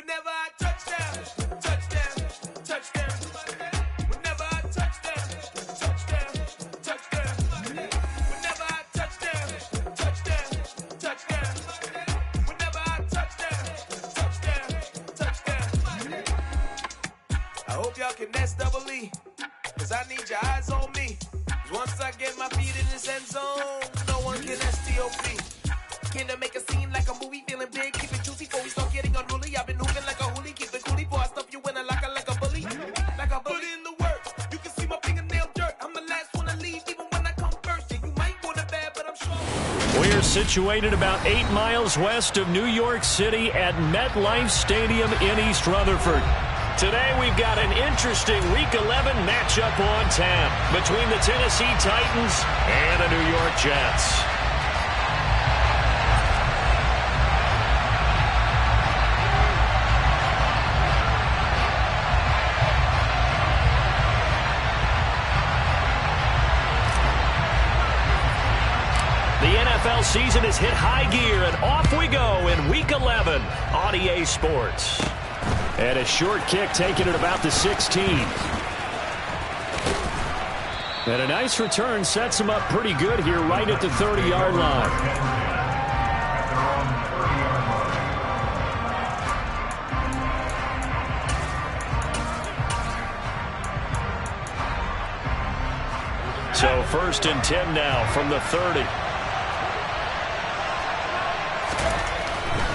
Whenever I touchdown, touchdown, touchdown. Whenever I touchdown, touchdown, touchdown. Whenever I touchdown, touchdown, touchdown. Whenever I touchdown, touchdown, touchdown. I hope y'all can S-double-E, cause I need your eyes on me. Once I get my feet in this end zone, no one can S-T-O-P. Can to make a scene like a movie, feeling big, keep it juicy before we start getting unruly. I've been moving like a hoolie, keep it coolie before I stuff you in a locker like a bully. Like a bully. Put in the work, you can see my fingernail dirt. I'm the last one to leave, even when I come first. Yeah, you might want it bad, but I'm sure. We're situated about 8 miles west of New York City at MetLife Stadium in East Rutherford. Today we've got an interesting Week 11 matchup on tap between the Tennessee Titans and the New York Jets. The NFL season has hit high gear, and off we go in Week 11 on EA Sports. And a short kick taken at about the 16. And a nice return sets him up pretty good here right at the 30-yard line. So 1st and 10 now from the 30.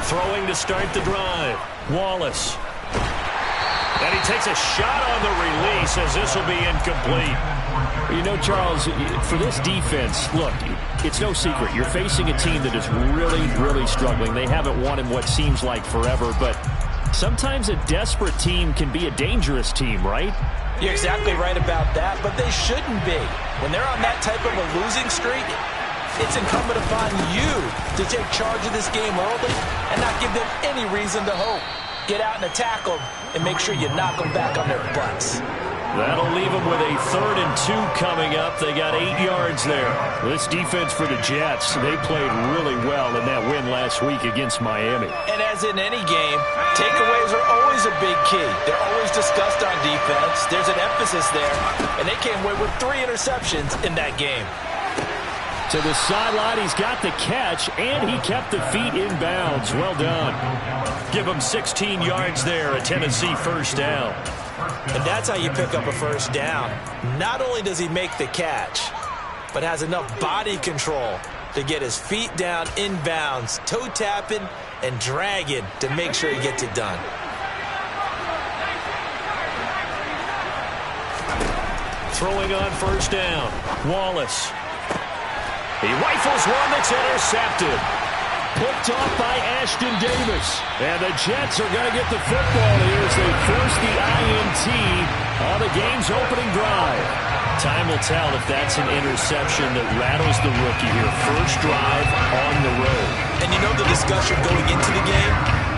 Throwing to start the drive. Wallace. And he takes a shot on the release as this will be incomplete. You know, Charles, for this defense, look, it's no secret. You're facing a team that is really, really struggling. They haven't won in what seems like forever, but sometimes a desperate team can be a dangerous team, right? You're exactly right about that, but they shouldn't be. When they're on that type of a losing streak, it's incumbent upon you to take charge of this game early and not give them any reason to hope. Get out and attack them and make sure you knock them back on their butts. That'll leave them with a 3rd and 2 coming up. They got 8 yards there. This defense for the Jets, they played really well in that win last week against Miami. And as in any game, takeaways are always a big key. They're always discussed on defense. There's an emphasis there, and they came away with 3 interceptions in that game. To the sideline, he's got the catch, and he kept the feet in bounds. Well done. Give him 16 yards there, a Tennessee first down. And that's how you pick up a first down. Not only does he make the catch, but has enough body control to get his feet down in bounds, toe tapping and dragging to make sure he gets it done. Throwing on first down, Wallace. He rifles one that's intercepted. Picked off by Ashton Davis. And the Jets are going to get the football here as they force the INT on the game's opening drive. Time will tell if that's an interception that rattles the rookie here. First drive on the road. And you know the discussion going into the game?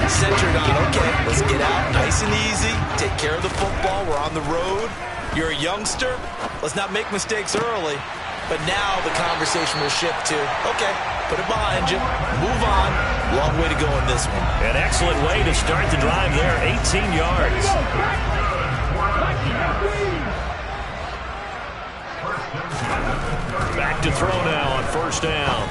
Centered on, okay, let's get out nice and easy. Take care of the football. We're on the road. You're a youngster. Let's not make mistakes early. But now the conversation will shift to, okay, put it behind you, move on. Long way to go in this one. An excellent way to start the drive there, 18 yards. Back to throw now on first down.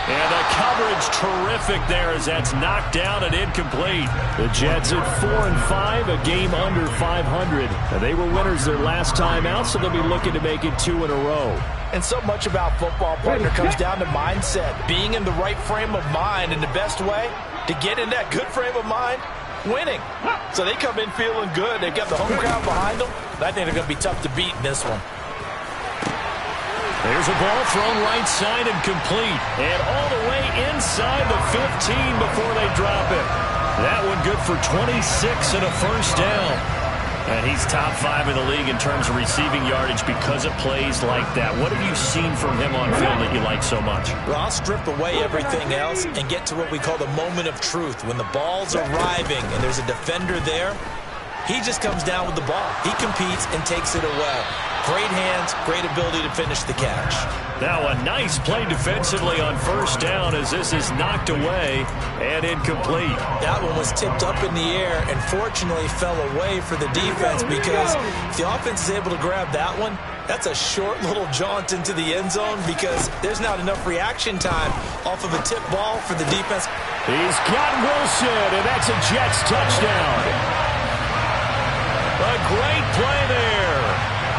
And the coverage terrific there as that's knocked down and incomplete. The Jets at 4-5, a game under 500. And they were winners their last time out, so they'll be looking to make it 2 in a row. And so much about football, partner, comes down to mindset. Being in the right frame of mind, and the best way to get in that good frame of mind, winning. So they come in feeling good. They've got the home crowd behind them. I think they're going to be tough to beat in this one. There's a ball thrown right side and complete. And all the way inside the 15 before they drop it. That one good for 26 and a first down. And he's top 5 in the league in terms of receiving yardage because of plays like that. What have you seen from him on film that you like so much? Well, I'll strip away everything else and get to what we call the moment of truth. When the ball's arriving and there's a defender there, He just comes down with the ball. He competes and takes it away. Great hands, great ability to finish the catch. Now a nice play defensively on first down as this is knocked away and incomplete. That one was tipped up in the air and fortunately fell away for the defense, because if the offense is able to grab that one, that's a short little jaunt into the end zone because there's not enough reaction time off of a tip ball for the defense. He's got Wilson, and that's a Jets touchdown. A great play there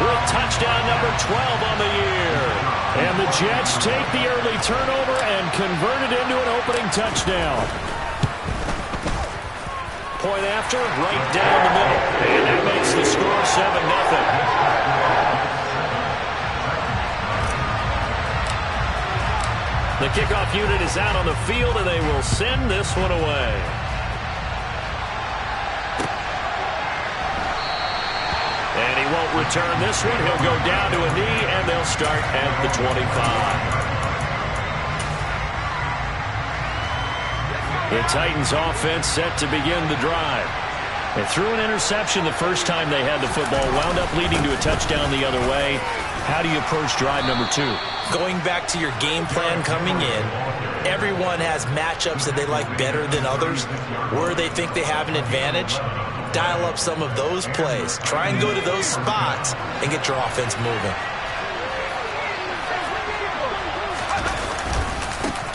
with touchdown number 12 on the year. And the Jets take the early turnover and convert it into an opening touchdown. Point after, right down the middle. And that makes the score 7-0. The kickoff unit is out on the field, and they will send this one away. And he won't return this one. He'll go down to a knee, and they'll start at the 25. The Titans offense set to begin the drive. They threw an interception the first time they had the football, wound up leading to a touchdown the other way. How do you approach drive number 2? Going back to your game plan coming in, everyone has matchups that they like better than others, where they think they have an advantage. Dial up some of those plays. Try and go to those spots and get your offense moving.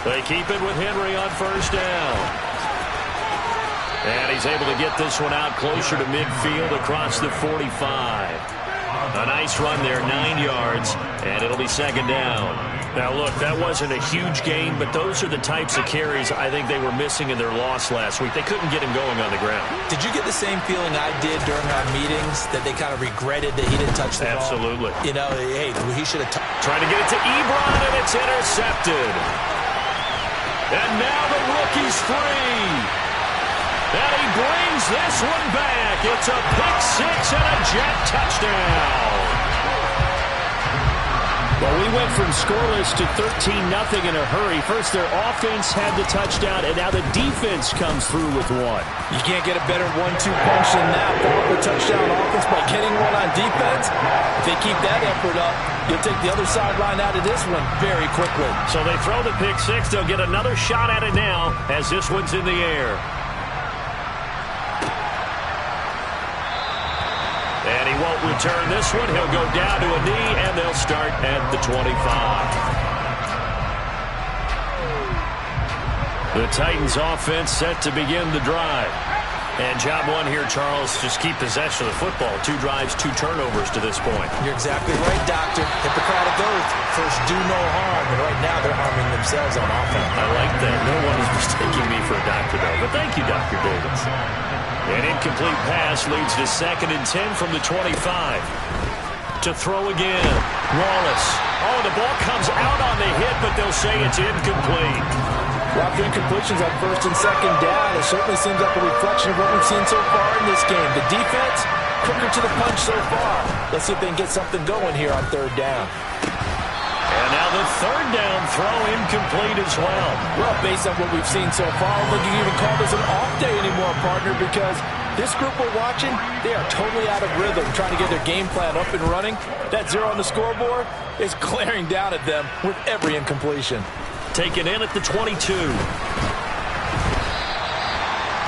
They keep it with Henry on first down. And he's able to get this one out closer to midfield across the 45. A nice run there, 9 yards, and it'll be second down. Now, look, that wasn't a huge gain, but those are the types of carries I think they were missing in their loss last week. They couldn't get him going on the ground. Did you get the same feeling I did during our meetings, that they kind of regretted that he didn't touch the ball? Absolutely. You know, hey, he should have trying to get it to Ebron, and it's intercepted. And now the rookie's free. And he brings this one back. It's a pick-6 and a Jet touchdown. Well, we went from scoreless to 13-0 in a hurry. First, their offense had the touchdown, and now the defense comes through with one. You can't get a better 1-2 punch than that. Follow the touchdown offense by getting one on defense. If they keep that effort up, you'll take the other sideline out of this one very quickly. So they throw the pick-6. They'll get another shot at it now as this one's in the air. And he won't return this one. He'll go down to a knee, and they'll start at the 25. The Titans offense set to begin the drive. And job one here, Charles, just keep possession of the football. 2 drives, 2 turnovers to this point. You're exactly right, Doctor. Hippocratic oath. First, do no harm. And right now, they're harming themselves on offense. I like that. No one is mistaking me for a doctor, though. But thank you, Dr. Davis. An incomplete pass leads to 2nd and 10 from the 25. To throw again. Wallace. Oh, the ball comes out on the hit, but they'll say it's incomplete. Lots of incompletions on 1st and 2nd down. It certainly seems like a reflection of what we've seen so far in this game. The defense, quicker to the punch so far. Let's see if they can get something going here on 3rd down. And now the 3rd down throw incomplete as well. Well, based on what we've seen so far, I don't think you can even call this an off day anymore, partner, because this group we're watching, they are totally out of rhythm, trying to get their game plan up and running. That 0 on the scoreboard is glaring down at them with every incompletion. Taken in at the 22.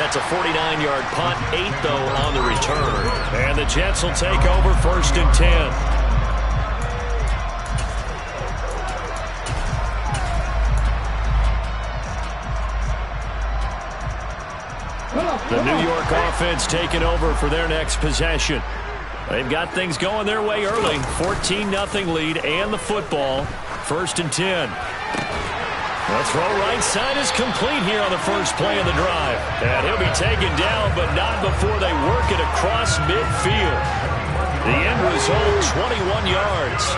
That's a 49-yard punt, 8, though, on the return. And the Jets will take over 1st and 10. The New York offense taking over for their next possession. They've got things going their way early. 14-0 lead and the football. 1st and 10. The throw right side is complete here on the first play of the drive. And he'll be taken down, but not before they work it across midfield. The end result, 21 yards.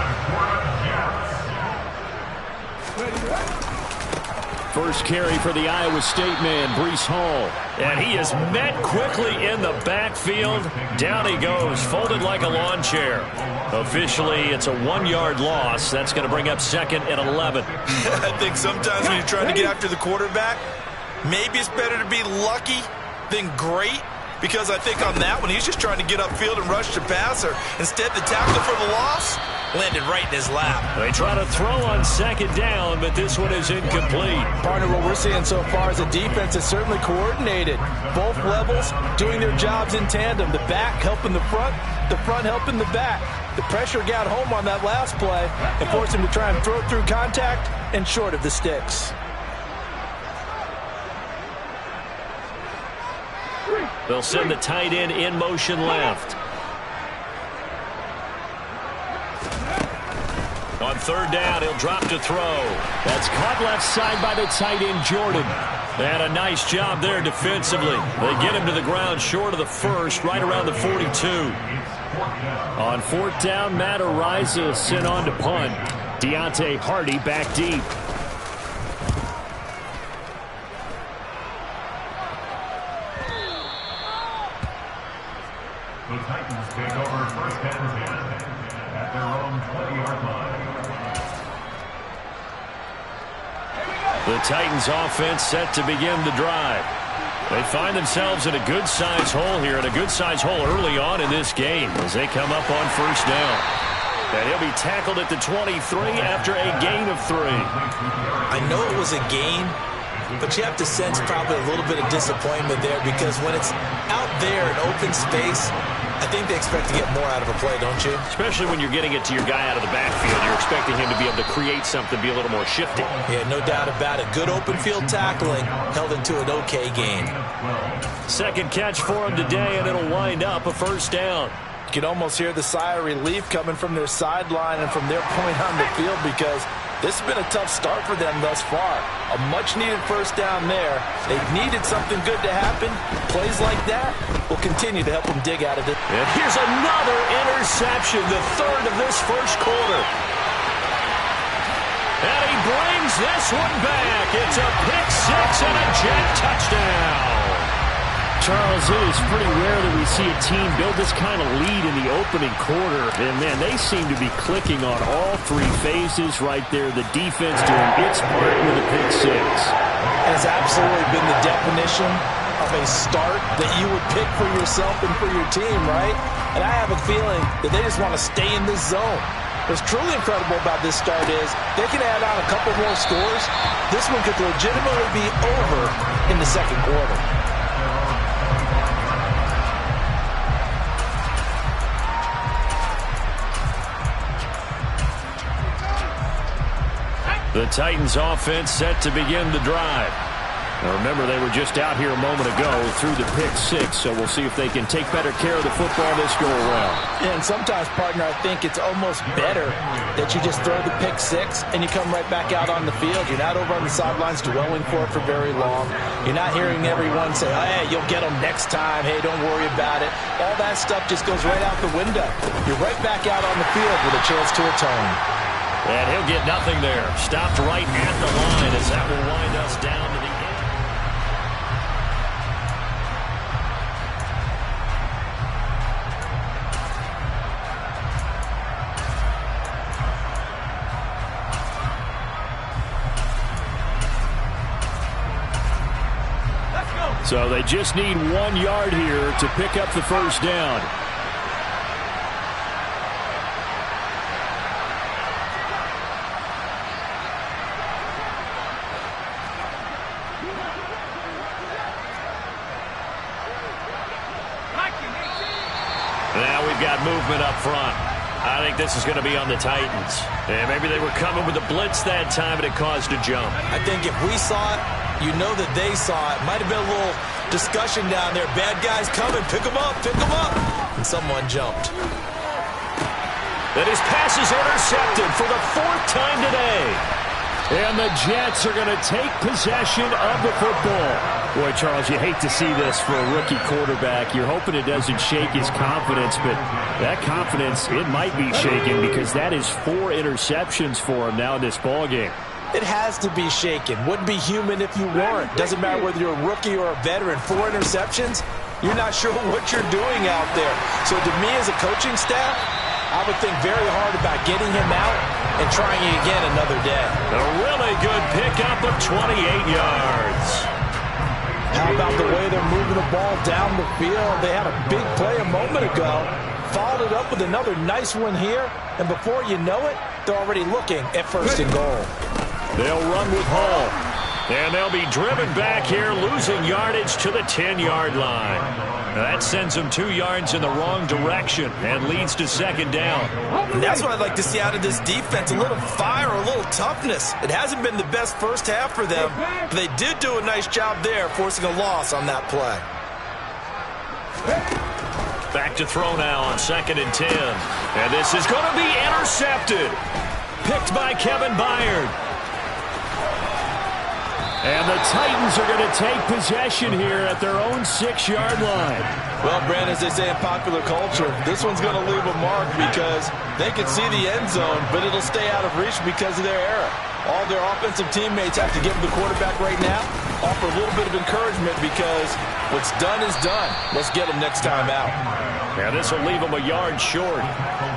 First carry for the Iowa State man, Breece Hall. And he is met quickly in the backfield. Down he goes, folded like a lawn chair. Officially, it's a 1-yard loss. That's going to bring up 2nd and 11. I think sometimes when you're trying to get after the quarterback, maybe it's better to be lucky than great. because I think on that one, he's just trying to get upfield and rush the passer. Instead, the tackle for the loss landed right in his lap. They try to throw on second down, but this one is incomplete. Partner, what we're seeing so far is the defense is certainly coordinated. Both levels doing their jobs in tandem. The back helping the front helping the back. The pressure got home on that last play and forced him to try and throw through contact and short of the sticks. They'll send the tight end in motion left. On third down, he'll drop to throw. That's caught left side by the tight end, Jordan. They had a nice job there defensively. They get him to the ground short of the first, right around the 42. On fourth down, Matt Ariza sent on to punt. Deontay Hardy back deep. The Titans take over first and 10 at their own 20-yard line. The Titans offense set to begin the drive. They find themselves in a good-sized hole here, and a good-sized hole early on in this game as they come up on first down. And he'll be tackled at the 23 after a gain of 3. I know it was a gain, but you have to sense probably a little bit of disappointment there, because when it's out there in open space, I think they expect to get more out of a play, don't you? Especially when you're getting it to your guy out of the backfield. You're expecting him to be able to create something, be a little more shifty. Yeah, no doubt about it. Good open field tackling held into an okay game. Second catch for him today, and it'll wind up a first down. You can almost hear the sigh of relief coming from their sideline and from their point on the field, because this has been a tough start for them thus far. A much-needed first down there. They've needed something good to happen. Plays like that will continue to help them dig out of it. And here's another interception, the third of this first quarter. And he brings this one back. It's a pick six and a Jet touchdown. Charles, it is pretty rare that we see a team build this kind of lead in the opening quarter. And, man, they seem to be clicking on all three phases right there. The defense doing its part with a pick six. It has absolutely been the definition of a start that you would pick for yourself and for your team, right? And I have a feeling that they just want to stay in this zone. What's truly incredible about this start is they can add on a couple more scores. This one could legitimately be over in the second quarter. The Titans offense set to begin the drive. Now remember, they were just out here a moment ago through the pick six, so we'll see if they can take better care of the football this go-around. Yeah, and sometimes, partner, I think it's almost better that you just throw the pick six and you come right back out on the field. You're not over on the sidelines dwelling for it for very long. You're not hearing everyone say, oh, hey, you'll get them next time. Hey, don't worry about it. All that stuff just goes right out the window. You're right back out on the field with a chance to atone. And he'll get nothing there. Stopped right at the line as that will wind us down to the end. So they just need 1 yard here to pick up the first down. Now we've got movement up front. I think this is going to be on the Titans. And maybe they were coming with a blitz that time, and it caused a jump. I think if we saw it, you know that they saw it. Might have been a little discussion down there. Bad guys coming. Pick them up. Pick them up. And someone jumped. And his pass is intercepted for the fourth time today. And the Jets are going to take possession of the football. Boy, Charles, you hate to see this for a rookie quarterback. You're hoping it doesn't shake his confidence, but that confidence, it might be shaken because that is 4 interceptions for him now in this ballgame. It has to be shaken. Wouldn't be human if you weren't. Doesn't matter whether you're a rookie or a veteran. 4 interceptions, you're not sure what you're doing out there. So to me as a coaching staff, I would think very hard about getting him out and trying again another day. A really good pickup of 28 yards. How about the way they're moving the ball down the field. They had a big play a moment ago, followed it up with another nice one here, and before you know it, they're already looking at first and goal. They'll run with Hall, and they'll be driven back here, losing yardage to the 10-yard line. That sends them 2 yards in the wrong direction and leads to second down. And that's what I'd like to see out of this defense, a little fire, a little toughness. It hasn't been the best first half for them, but they did do a nice job there, forcing a loss on that play. Back to throw now on 2nd and 10. And this is going to be intercepted. Picked by Kevin Byard. And the Titans are going to take possession here at their own 6-yard line. Well, Brandon, as they say in popular culture, this one's going to leave a mark because they can see the end zone, but it'll stay out of reach because of their error. All their offensive teammates have to give the quarterback right now, offer a little bit of encouragement because what's done is done. Let's get them next time out. Yeah, this will leave them a yard short.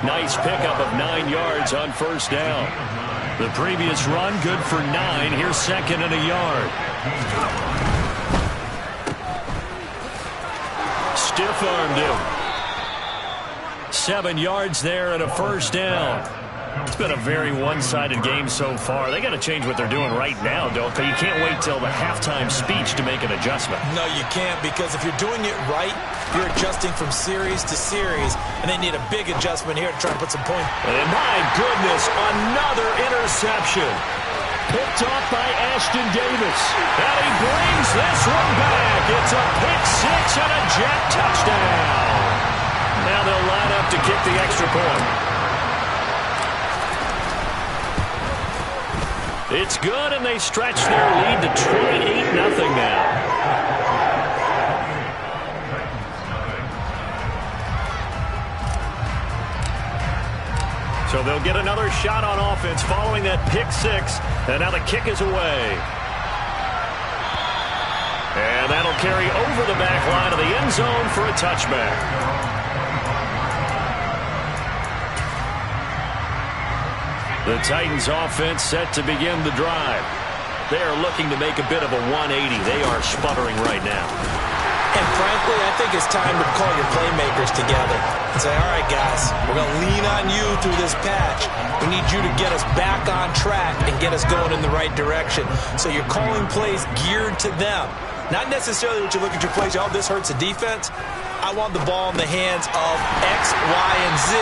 Nice pickup of 9 yards on first down. The previous run, good for 9. Here's 2nd and a yard. Stiff-armed him. 7 yards there and a first down. It's been a very one-sided game so far. They got to change what they're doing right now, don't they? You can't wait till the halftime speech to make an adjustment. No, you can't, because if you're doing it right, you're adjusting from series to series, and they need a big adjustment here to try and put some points. And my goodness, another interception. Picked off by Ashton Davis. And he brings this one back. It's a pick 6 and a Jet touchdown. Now they'll line up to kick the extra point. It's good, and they stretch their lead to 28-0 now. So they'll get another shot on offense following that pick 6, and now the kick is away. And that'll carry over the back line of the end zone for a touchback. The Titans offense set to begin the drive. They are looking to make a bit of a 180. They are sputtering right now. And frankly, I think it's time to call your playmakers together and say, all right, guys, we're going to lean on you through this patch. We need you to get us back on track and get us going in the right direction. So you're calling plays geared to them. Not necessarily what you look at your plays, oh, this hurts the defense. I want the ball in the hands of X, Y, and Z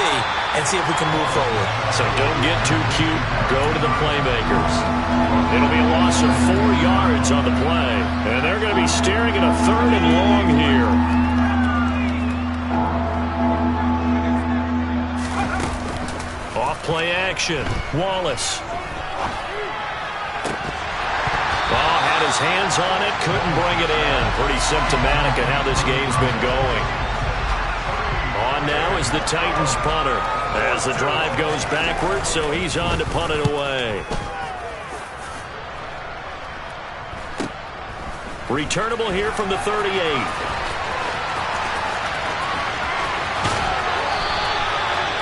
and see if we can move forward. So don't get too cute. Go to the playmakers. It'll be a loss of 4 yards on the play. And they're going to be staring at a 3rd and long here. Off play action. Wallace. Ball had his hands on it, couldn't bring it in. Pretty symptomatic of how this game's been going. On now is the Titans punter as the drive goes backwards, so he's on to punt it away. Returnable here from the 38.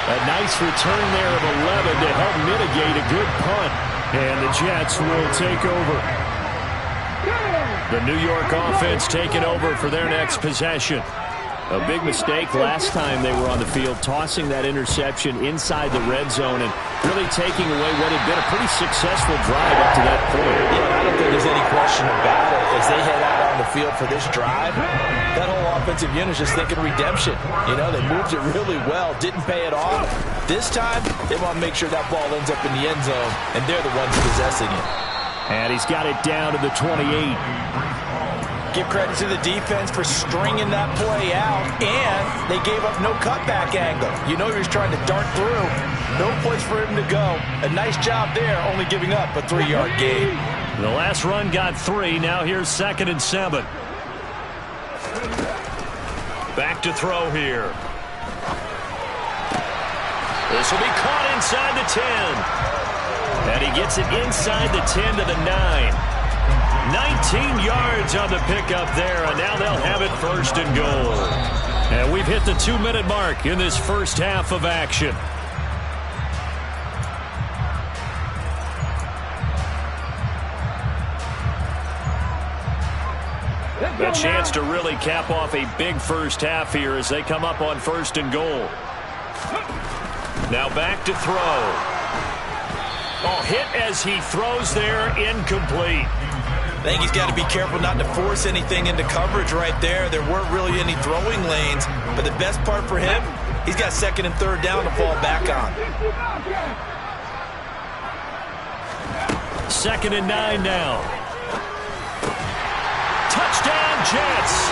A nice return there of 11 to help mitigate a good punt. And the Jets will take over. The New York offense taking over for their next possession. A big mistake last time they were on the field, tossing that interception inside the red zone and really taking away what had been a pretty successful drive up to that point. Yeah, I don't think there's any question about it. As they head out on the field for this drive, that whole offensive unit is just thinking redemption. You know, they moved it really well, didn't pay it off. This time, they want to make sure that ball ends up in the end zone, and they're the ones possessing it. And he's got it down to the 28. Give credit to the defense for stringing that play out, and they gave up no cutback angle. You know he was trying to dart through. No place for him to go. A nice job there, only giving up a 3-yard gain. The last run got 3. Now here's 2nd and 7. Back to throw here. This will be caught inside the 10. And he gets it inside the 10 to the 9. 19 yards on the pickup there, and now they'll have it 1st and goal. And we've hit the 2-minute mark in this first half of action. A chance to really cap off a big first half here as they come up on 1st and goal. Now back to throw. Oh, hit as he throws there, incomplete. I think he's got to be careful not to force anything into coverage right there. There weren't really any throwing lanes, but the best part for him, he's got 2nd and 3rd down to fall back on. 2nd and 9 now. Touchdown, Jets.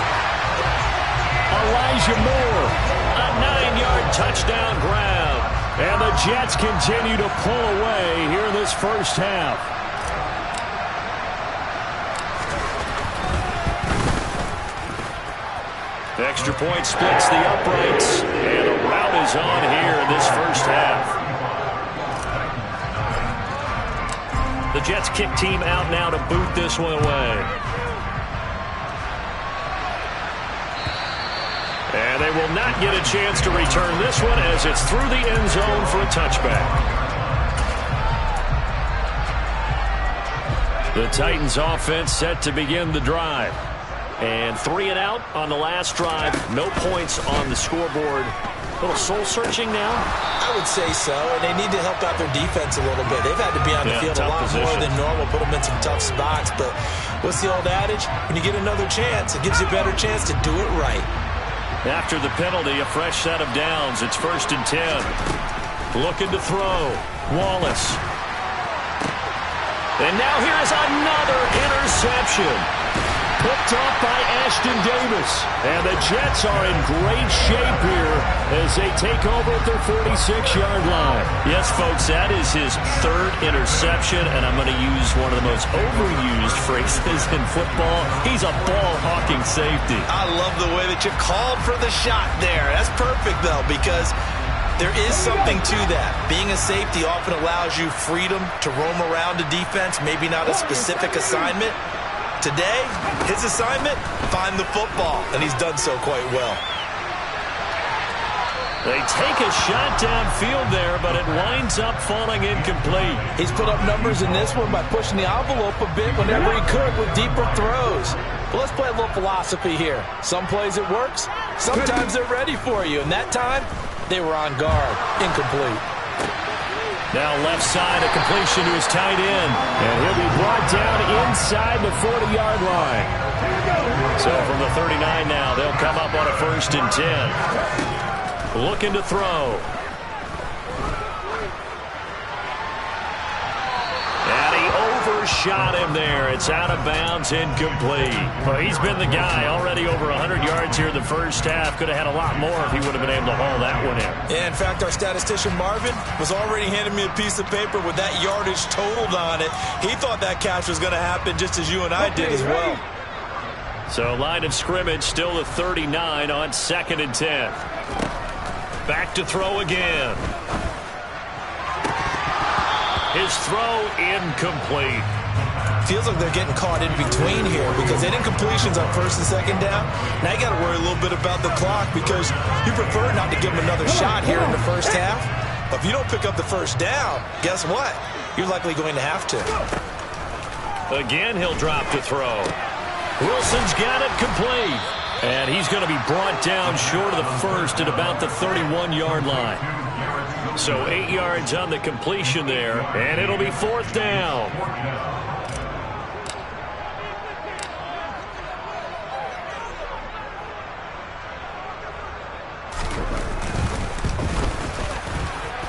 Elijah Moore, a 9-yard touchdown grab. And the Jets continue to pull away here in this first half. Extra point splits the uprights, and a rout is on here in this first half. The Jets kick team out now to boot this one away. And they will not get a chance to return this one as it's through the end zone for a touchback. The Titans offense set to begin the drive. And 3 and out on the last drive. No points on the scoreboard. A little soul-searching now? I would say so, and they need to help out their defense a little bit. They've had to be on the field a lot more than normal, put them in some tough spots. But what's the old adage? When you get another chance, it gives you a better chance to do it right. After the penalty, a fresh set of downs. It's 1st and 10. Looking to throw. Wallace. And now here's another interception. Picked off by Ashton Davis. And the Jets are in great shape here as they take over at their 46-yard line. Yes, folks, that is his 3rd interception, and I'm going to use one of the most overused phrases in football. He's a ball-hawking safety. I love the way that you called for the shot there. That's perfect, though, because there is something to that. Being a safety often allows you freedom to roam around a defense, maybe not a specific assignment. Today, his assignment, find the football, and he's done so quite well. They take a shot downfield there, but it winds up falling incomplete. He's put up numbers in this one by pushing the envelope a bit whenever he could with deeper throws. But let's play a little philosophy here. Some plays it works, sometimes they're ready for you, and that time, they were on guard. Incomplete. Now left side, a completion to his tight end. And he'll be brought down inside the 40-yard line. So from the 39 now, they'll come up on a 1st and 10. Looking to throw. And he overshot him there. It's out of bounds, incomplete. Well, he's been the guy already over 100 yards here in the first half. Could have had a lot more if he would have been able to haul that one in. Yeah, in fact, our statistician Marvin was already handing me a piece of paper with that yardage totaled on it. He thought that catch was going to happen just as you and I did as well. So line of scrimmage still the 39 on 2nd and 10. Back to throw again. His throw incomplete. Feels like they're getting caught in between here because they did completions on 1st and 2nd down. Now you got to worry a little bit about the clock because you prefer not to give them another shot here in the first half. But if you don't pick up the 1st down, guess what? You're likely going to have to. Again, he'll drop to throw. Wilson's got it complete. And he's going to be brought down short of the 1st at about the 31-yard line. So 8 yards on the completion there, and it'll be 4th down.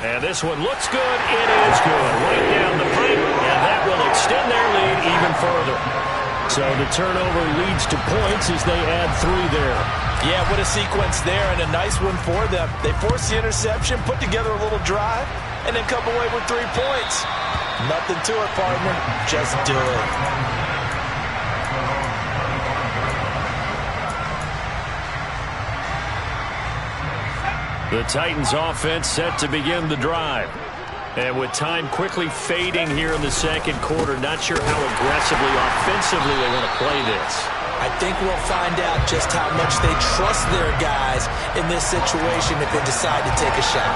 And this one looks good. It is good. Right down the pipe, and that will extend their lead even further. So the turnover leads to points as they add 3 there. Yeah, what a sequence there, and a nice one for them. They force the interception, put together a little drive, and then come away with 3 points. Nothing to it, partner. Just do it. The Titans offense set to begin the drive. And with time quickly fading here in the 2nd quarter, not sure how aggressively, offensively they want to play this. I think we'll find out just how much they trust their guys in this situation if they decide to take a shot.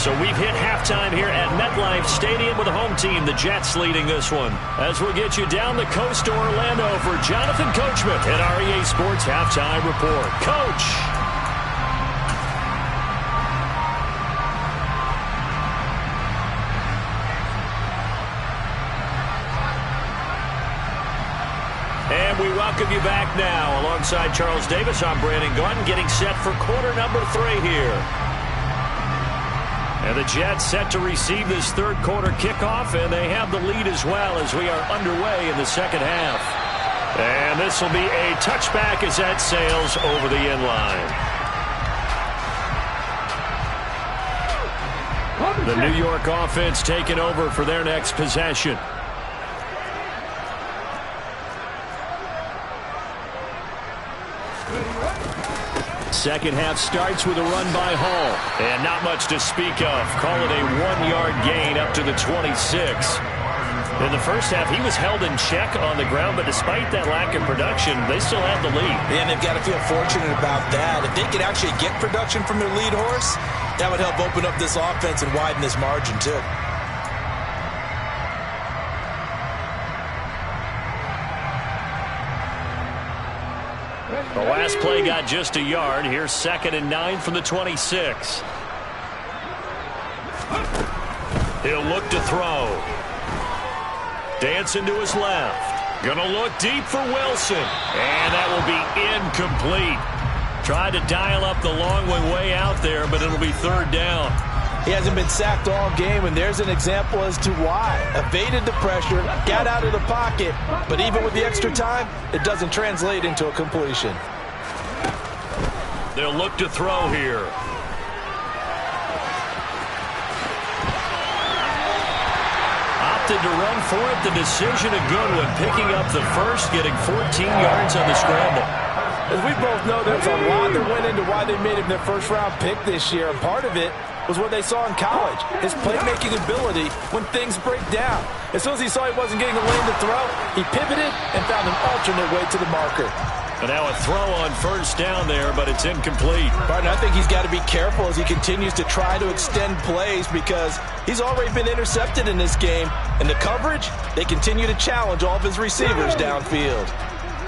So we've hit halftime here at MetLife Stadium with the home team, the Jets, leading this one. As we'll get you down the coast to Orlando for Jonathan Coachman at our EA Sports Halftime Report. Coach! And we welcome you back now. Alongside Charles Davis, I'm Brandon Gaudin, getting set for quarter number 3 here. And the Jets set to receive this third quarter kickoff, and they have the lead as well as we are underway in the second half. And this will be a touchback as that sails over the end line. The New York offense taking over for their next possession. Second half starts with a run by Hall. And not much to speak of. Call it a 1-yard gain up to the 26. In the first half, he was held in check on the ground, but despite that lack of production, they still have the lead. And they've got to feel fortunate about that. If they could actually get production from their lead horse, that would help open up this offense and widen this margin, too. The last play got just a yard. Here's 2nd and 9 from the 26. He'll look to throw. Dancing to his left. Gonna look deep for Wilson. And that will be incomplete. Tried to dial up the long one way out there, but it'll be 3rd down. He hasn't been sacked all game, and there's an example as to why. Evaded the pressure, got out of the pocket, but even with the extra time, it doesn't translate into a completion. They'll look to throw here. Opted to run for it. The decision a good one. Picking up the first, getting 14 yards on the scramble. As we both know, there's a lot that went into why they made him their first-round pick this year, and part of it was what they saw in college, his playmaking ability when things break down. As soon as he saw he wasn't getting a lane to throw, he pivoted and found an alternate way to the marker. And now a throw on 1st down there, but it's incomplete. But I think he's got to be careful as he continues to try to extend plays because he's already been intercepted in this game. And the coverage, they continue to challenge all of his receivers downfield.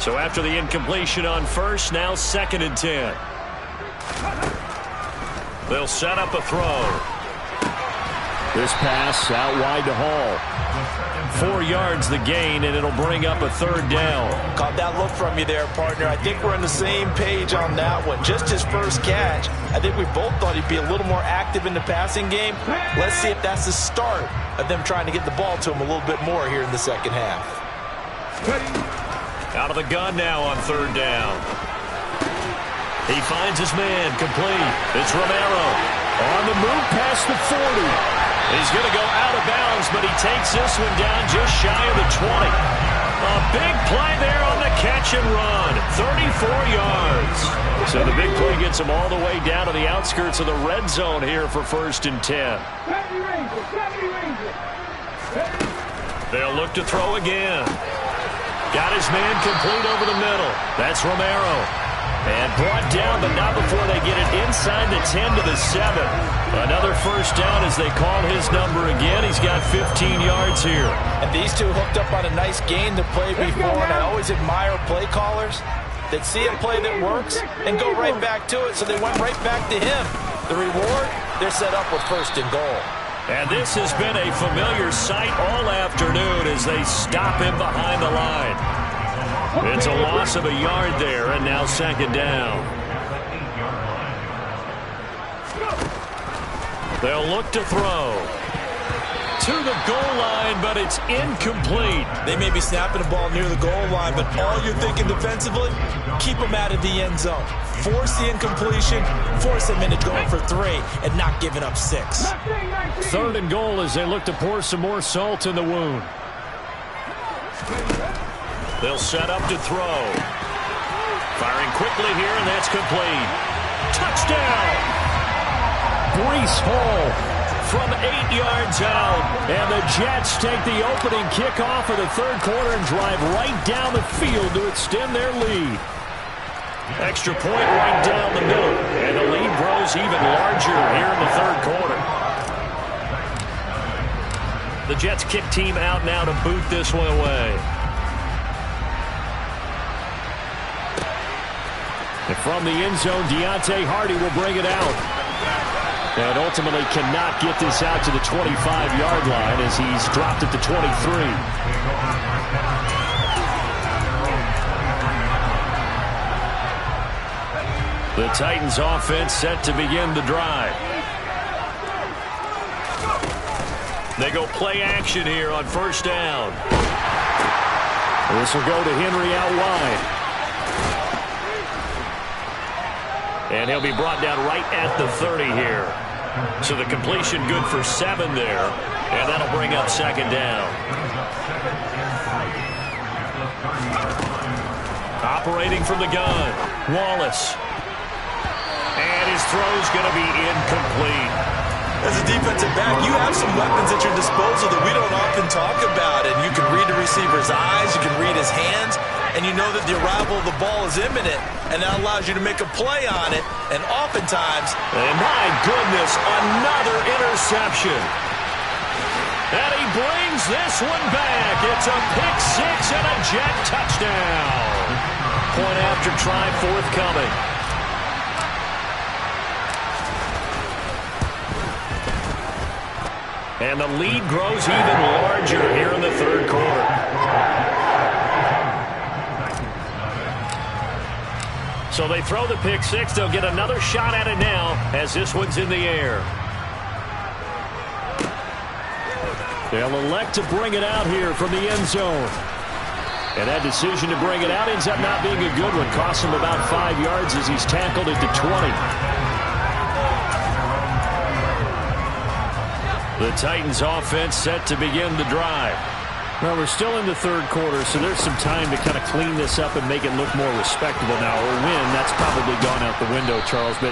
So after the incompletion on 1st, now 2nd and 10. They'll set up a throw. This pass out wide to Hall. 4 yards the gain, and it'll bring up a 3rd down. Caught that look from you there, partner. I think we're on the same page on that one. Just his first catch. I think we both thought he'd be a little more active in the passing game. Let's see if that's the start of them trying to get the ball to him a little bit more here in the second half. Out of the gun now on 3rd down. He finds his man, complete. It's Romero. On the move past the 40. He's going to go out of bounds, but he takes this one down just shy of the 20. A big play there on the catch and run. 34 yards. So the big play gets him all the way down to the outskirts of the red zone here for 1st and 10. They'll look to throw again. Got his man complete over the middle. That's Romero. And brought down, but not before they get it inside the 10 to the 7. Another 1st down as they call his number again. He's got 15 yards here. And these two hooked up on a nice game to play before, and I always admire play callers that see a play that works and go right back to it, so they went right back to him. The reward, they're set up with 1st and goal. And this has been a familiar sight all afternoon as they stop him behind the line. It's a loss of a yard there, and now 2nd down. They'll look to throw. To the goal line, but it's incomplete. They may be snapping the ball near the goal line, but all you're thinking defensively, keep them out of the end zone. Force the incompletion, force them into going for 3, and not giving up 6. 3rd and goal as they look to pour some more salt in the wound. They'll set up to throw. Firing quickly here, and that's complete. Touchdown! Breece Hall from 8 yards out. And the Jets take the opening kickoff of the 3rd quarter and drive right down the field to extend their lead. Extra point right down the middle. And the lead grows even larger here in the 3rd quarter. The Jets kick team out now to boot this one away. And from the end zone, Deontay Hardy will bring it out. And ultimately cannot get this out to the 25-yard line as he's dropped at the 23. The Titans offense set to begin the drive. They go play action here on first down. This will go to Henry out wide. And he'll be brought down right at the 30 here. So the completion good for 7 there. And that'll bring up second down. Operating from the gun, Wallace. And his throw's going to be incomplete. As a defensive back, you have some weapons at your disposal that we don't often talk about. And you can read the receiver's eyes, you can read his hands, and you know that the arrival of the ball is imminent. And that allows you to make a play on it. And oftentimes... And my goodness, another interception. And he brings this one back. It's a pick six and a Jet touchdown. Point after try forthcoming. And the lead grows even larger here in the third quarter. So they throw the pick six. They'll get another shot at it now as this one's in the air. They'll elect to bring it out here from the end zone. And that decision to bring it out ends up not being a good one. Costs him about 5 yards as he's tackled at the 20. The Titans offense set to begin the drive. Well, we're still in the third quarter, so there's some time to kind of clean this up and make it look more respectable now. Or win, that's probably gone out the window, Charles. But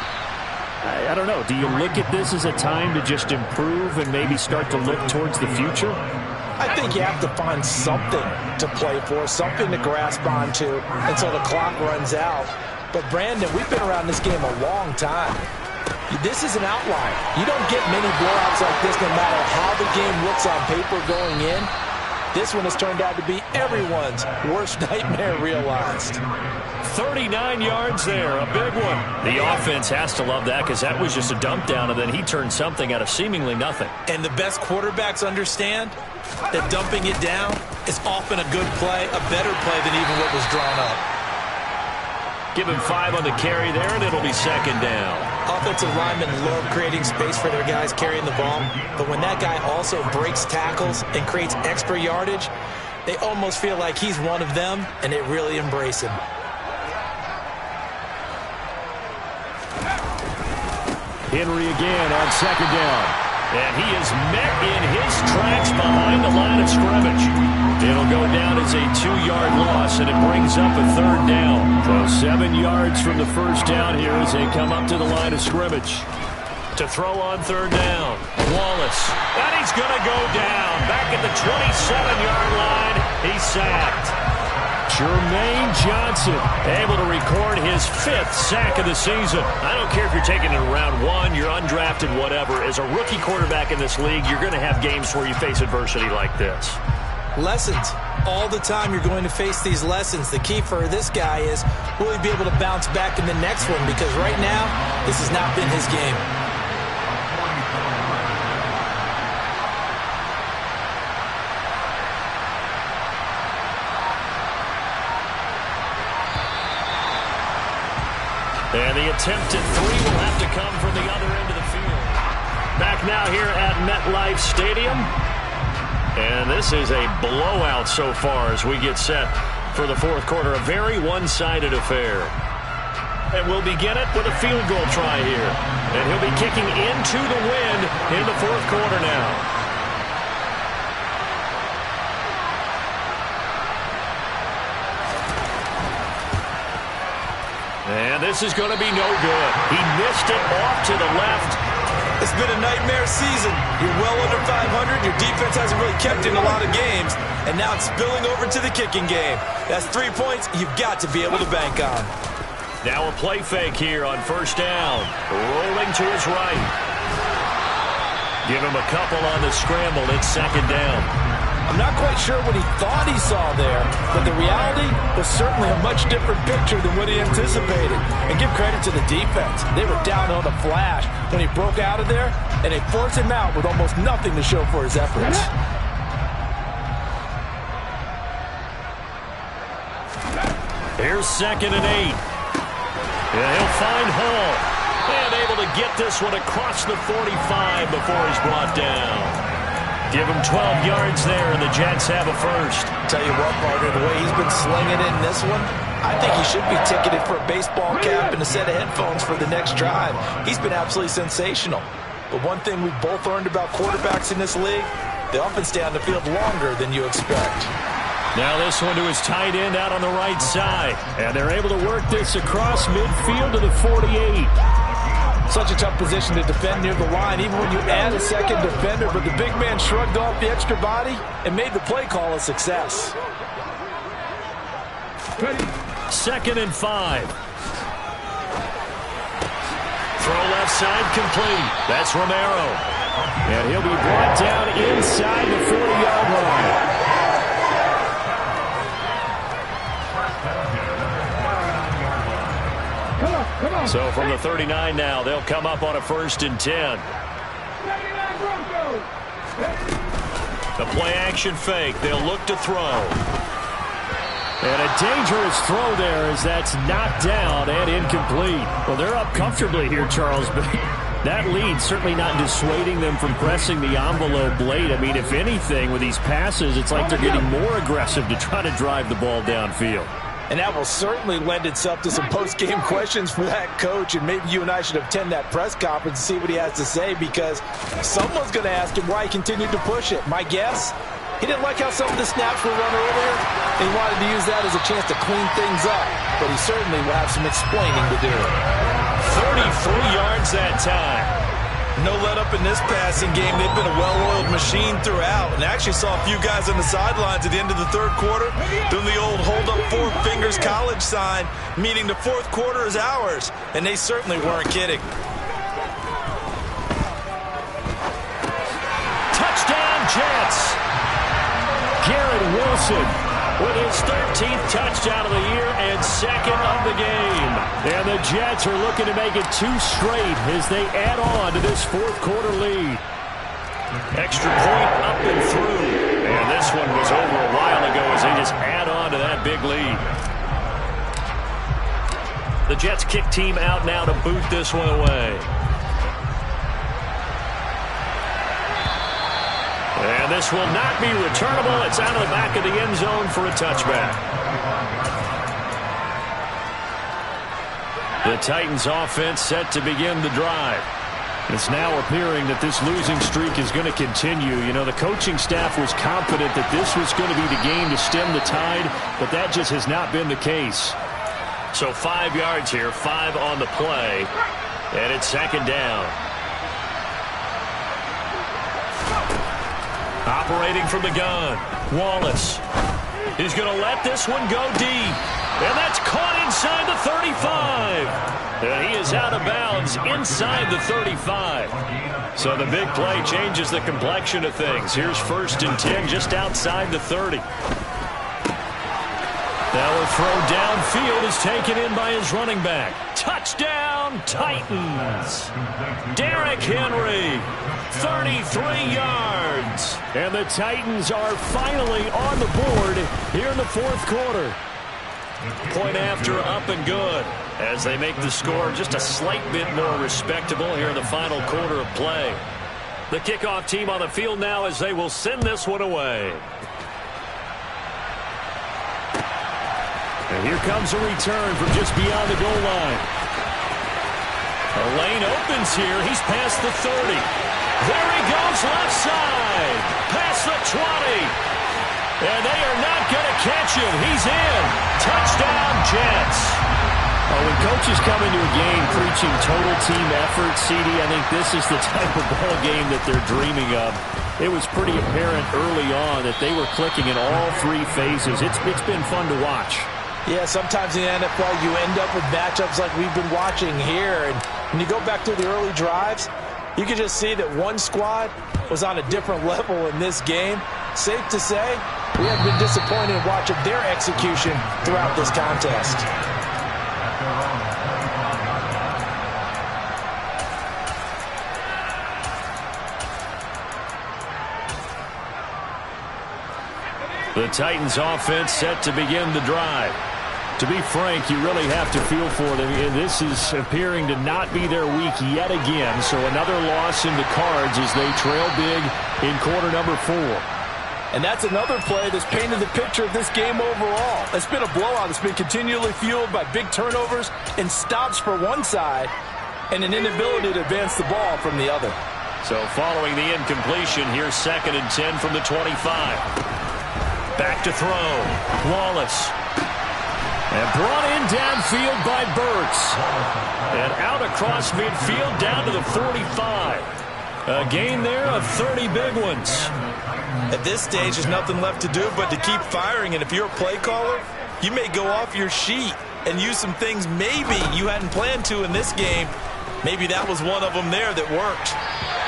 I don't know. Do you look at this as a time to just improve and maybe start to look towards the future? I think you have to find something to play for, something to grasp onto until the clock runs out. But, Brandon, we've been around this game a long time. This is an outlier. You don't get many blowouts like this no matter how the game looks on paper going in. This one has turned out to be everyone's worst nightmare realized. 39 yards there, a big one. The offense has to love that because that was just a dump down, and then he turned something out of seemingly nothing. And the best quarterbacks understand that dumping it down is often a good play, a better play than even what was drawn up. Give him 5 on the carry there, and it'll be second down. Offensive linemen love creating space for their guys carrying the ball, but when that guy also breaks tackles and creates extra yardage, they almost feel like he's one of them, and they really embrace him. Henry again on second down. And he is met in his tracks behind the line of scrimmage. It'll go down as a 2-yard loss, and it brings up a third down. So 7 yards from the first down here as they come up to the line of scrimmage. To throw on third down, Wallace. And he's going to go down. Back at the 27-yard line, he's sacked. Jermaine Johnson able to record his 5th sack of the season. I don't care if you're taking it in round 1, you're undrafted, whatever. As a rookie quarterback in this league, you're going to have games where you face adversity like this. Lessons. All the time you're going to face these lessons. The key for this guy is, will he be able to bounce back in the next one? Because right now, this has not been his game. And the attempted 3 will have to come from the other end of the field. Back now here at MetLife Stadium. And this is a blowout so far as we get set for the fourth quarter. A very one-sided affair. And we'll begin it with a field goal try here. And he'll be kicking into the wind in the fourth quarter now. And this is going to be no good. He missed it off to the left. It's been a nightmare season. You're well under 500. Your defense hasn't really kept you in a lot of games. And now it's spilling over to the kicking game. That's 3 points you've got to be able to bank on. Now a play fake here on first down. Rolling to his right. Give him a couple on the scramble. It's second down. I'm not quite sure what he thought he saw there, but the reality was certainly a much different picture than what he anticipated. And give credit to the defense. They were down on a flash when he broke out of there, and they forced him out with almost nothing to show for his efforts. Here's 2nd and 8. And he'll find Hall. And able to get this one across the 45 before he's brought down. Give him 12 yards there, and the Jets have a first. Tell you what, partner, the way he's been slinging in this one, I think he should be ticketed for a baseball cap and a set of headphones for the next drive. He's been absolutely sensational. But one thing we've both learned about quarterbacks in this league, they often stay on the field longer than you expect. Now this one to his tight end out on the right side. And they're able to work this across midfield to the 48. Such a tough position to defend near the line, even when you add a second defender. But the big man shrugged off the extra body and made the play call a success. 2nd and 5. Throw left side complete. That's Romero. And he'll be brought down inside the 40-yard line. So from the 39 now, they'll come up on a 1st and 10. The play action fake. They'll look to throw. And a dangerous throw there as that's knocked down and incomplete. Well, they're up comfortably here, Charles, but that lead certainly not dissuading them from pressing the envelope late. I mean, if anything, with these passes, it's like they're getting more aggressive to try to drive the ball downfield. And that will certainly lend itself to some post-game questions for that coach. And maybe you and I should attend that press conference and see what he has to say, because someone's going to ask him why he continued to push it. My guess, he didn't like how some of the snaps were run earlier, and he wanted to use that as a chance to clean things up. But he certainly will have some explaining to do. 33 yards that time. No let up in this passing game. They've been a well-oiled machine throughout. And actually saw a few guys on the sidelines at the end of the 3rd quarter doing the old hold up 4 fingers college sign, meaning the 4th quarter is ours. And they certainly weren't kidding. Touchdown Jets. Garrett Wilson with his 13th touchdown of the year and 2nd of the game. And the Jets are looking to make it 2 straight as they add on to this 4th quarter lead. Extra point up and through. And this one was over a while ago as they just add on to that big lead. The Jets kick team out now to boot this one away. And this will not be returnable. It's out of the back of the end zone for a touchback. The Titans offense set to begin the drive. It's now appearing that this losing streak is going to continue. You know, the coaching staff was confident that this was going to be the game to stem the tide, but that just has not been the case. So 5 yards here, 5 on the play, and it's 2nd down. Operating from the gun, Wallace. He's going to let this one go deep. And that's caught inside the 35. And he is out of bounds inside the 35. So the big play changes the complexion of things. Here's 1st and 10 just outside the 30. Now a throw downfield is taken in by his running back. Touchdown, Titans. Derrick Henry, 33 yards. And the Titans are finally on the board here in the 4th quarter. Point after up and good as they make the score just a slight bit more respectable here in the final quarter of play. The kickoff team on the field now as they will send this one away. And here comes a return from just beyond the goal line. A lane opens here. He's past the 30. There he goes left side. Past the 20. And they are not going to catch him. He's in. Touchdown, Jets. When coaches come into a game preaching total team effort, CD, I think this is the type of ball game that they're dreaming of. It was pretty apparent early on that they were clicking in all 3 phases. It's been fun to watch. Yeah, sometimes in the NFL you end up with matchups like we've been watching here. And when you go back to the early drives, You could just see that one squad was on a different level in this game. Safe to say, we have been disappointed in watching their execution throughout this contest. The Titans offense set to begin the drive. To be frank, you really have to feel for them. This is appearing to not be their week yet again. So another loss in the cards as they trail big in quarter number 4. And that's another play that's painted the picture of this game overall. It's been a blowout. It's been continually fueled by big turnovers and stops for one side and an inability to advance the ball from the other. So following the incompletion, here's 2nd and 10 from the 25. Back to throw. Wallace. And brought in downfield by Burks. And out across midfield down to the 45. A gain there of 30 big ones. At this stage, there's nothing left to do but to keep firing. And if you're a play caller, you may go off your sheet and use some things maybe you hadn't planned to in this game. Maybe that was one of them there that worked.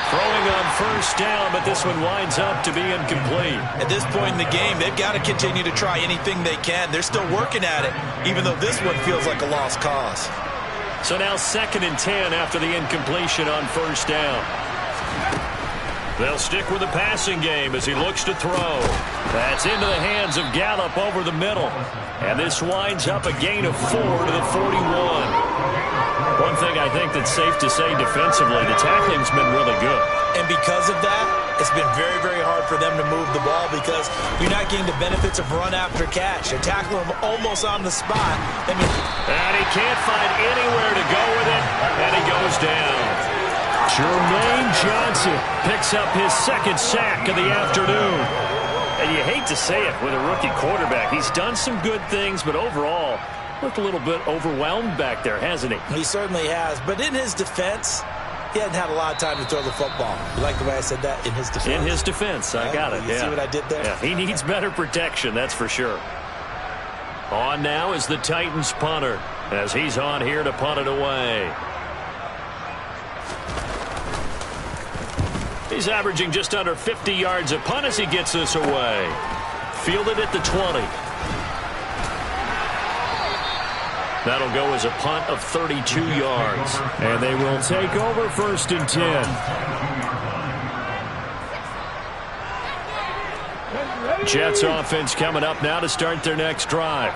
Throwing on 1st down, but this one winds up to be incomplete. At this point in the game, they've got to continue to try anything they can. They're still working at it, even though this one feels like a lost cause. So now 2nd and 10 after the incompletion on 1st down. They'll stick with the passing game as he looks to throw. That's into the hands of Gallup over the middle. And this winds up a gain of 4 to the 41. One thing I think that's safe to say defensively, the tackling's been really good. And because of that, it's been very, very hard for them to move the ball because you're not getting the benefits of run after catch. They're tackling him almost on the spot. And he can't find anywhere to go with it, and he goes down. Jermaine Johnson picks up his 2nd sack of the afternoon. And you hate to say it with a rookie quarterback. He's done some good things, but overall, looked a little bit overwhelmed back there, hasn't he? He certainly has. But in his defense, he hadn't had a lot of time to throw the football. You like the way I said that? In his defense. In his defense. I got it. You see what I did there? Yeah, he needs better protection, that's for sure. On now is the Titans punter as he's on here to punt it away. He's averaging just under 50 yards a punt as he gets this away. Fielded at the 20. That'll go as a punt of 32 yards. And they will take over 1st and 10. Jets offense coming up now to start their next drive.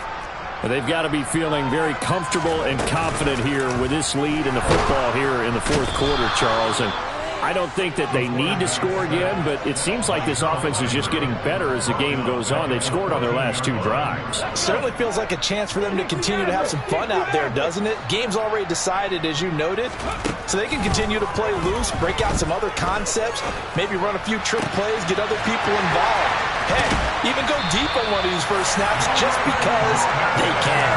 They've got to be feeling very comfortable and confident here with this lead in the football here in the 4th quarter, Charles. And I don't think that they need to score again, but it seems like this offense is just getting better as the game goes on. They've scored on their last 2 drives. Certainly feels like a chance for them to continue to have some fun out there, doesn't it? Game's already decided, as you noted, so they can continue to play loose, break out some other concepts, maybe run a few trick plays, get other people involved. Heck, even go deep on one of these first snaps just because they can.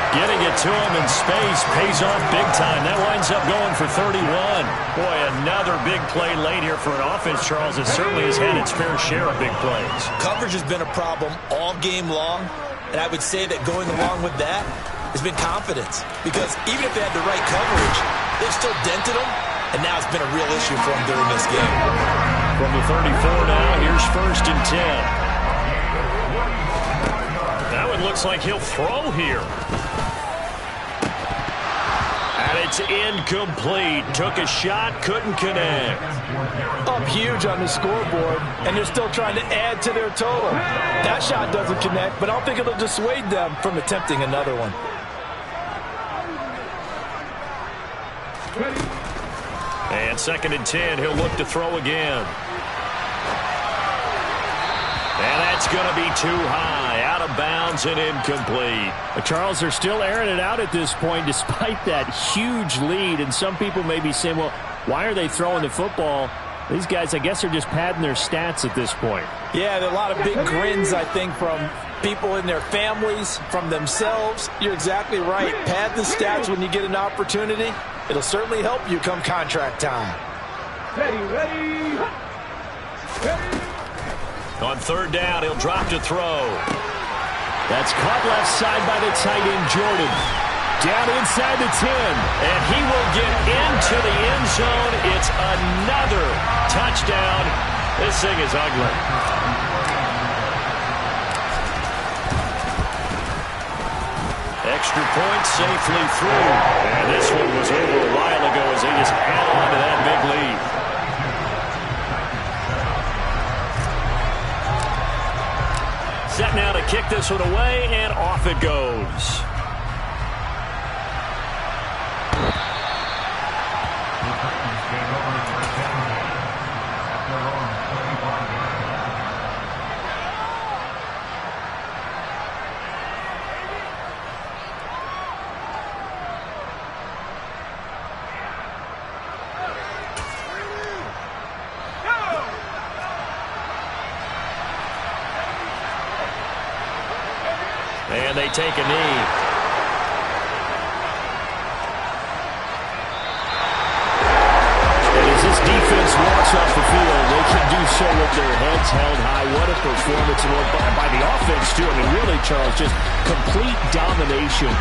Getting it to him in space pays off big time. That winds up going for 31. Boy, another big play late here for an offense, Charles, that certainly has had its fair share of big plays. Coverage has been a problem all game long, and I would say that going along with that has been confidence. Because even if they had the right coverage, they've still dented them, and now it's been a real issue for them during this game. From the 34 now, here's 1st and 10. Now it looks like he'll throw here. And it's incomplete. Took a shot, couldn't connect. Up huge on the scoreboard, and they're still trying to add to their total. That shot doesn't connect, but I don't think it'll dissuade them from attempting another one. And 2nd and 10, he'll look to throw again. And that's going to be too high, out of bounds and incomplete. Charles, they're still airing it out at this point despite that huge lead. And some people may be saying, well, why are they throwing the football? These guys, I guess, are just padding their stats at this point. Yeah, there are a lot of big grins, I think, from people in their families, from themselves. You're exactly right. Pad the stats when you get an opportunity. It'll certainly help you come contract time. Ready. On 3rd down, he'll drop to throw. That's caught left side by the tight end, Jordan. Down inside the 10. And he will get into the end zone. It's another touchdown. This thing is ugly. Extra point safely through. And this one was over a while ago as they just add on to that big lead. Set now to kick this one away, and off it goes. And they take a knee. And as this defense walks off the field, they can do so with their heads held high. What a performance, and by the offense, too. I mean, really, Charles, just complete domination.